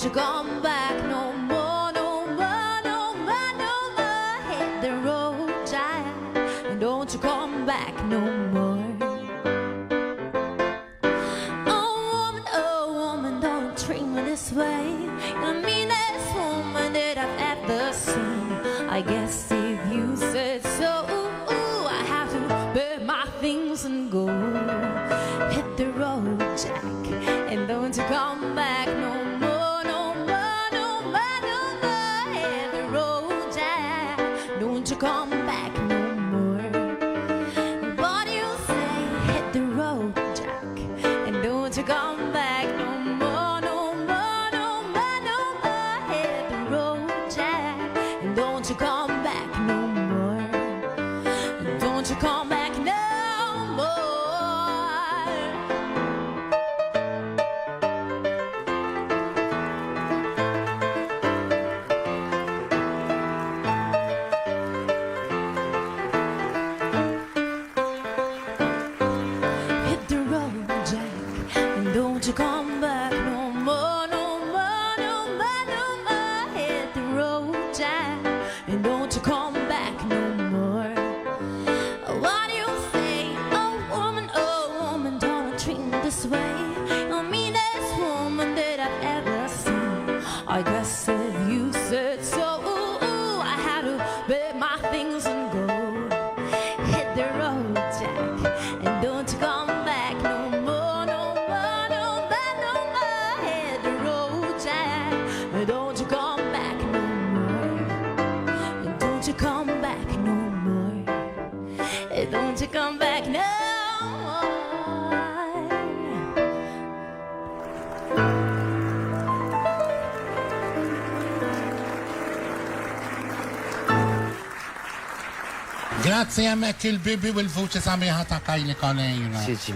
you come back no more, no more, no more, no more. Hit the road, child, and don't you come back no more. Oh woman, don't treat me this way. You're the meanest woman that I've ever seen. I guess if you said so, I have to pack my things and go. Hit the road, Jack, and don't you come back no more, no more, no more, no more. Hit the road, Jack, don't you come back no more. What do you say? Hit the road, Jack, and don't you come back no more, no more, no more, no more. Hit the road, Jack, and don't you come back no more. Don't you come back no more. Hit the road, Jack, and don't you come back no more, no more, no more, no more. Hit the road, Jack, and don't you come back no more. What do you say? Oh woman, don't treat me this way. You're the meanest woman that I've ever seen. I guess if you said so, I had to pack my things and go. Hit the road, Jack, and don't you come back no more, no more, no more, no more. Hit the road, Jack, and don't you come back no more. And don't you come back no more. And don't you come back no more. Grazie a Gilbert Il-Bibi u l-vuċi samiħa ta' Kylie Coleiro. Xieġi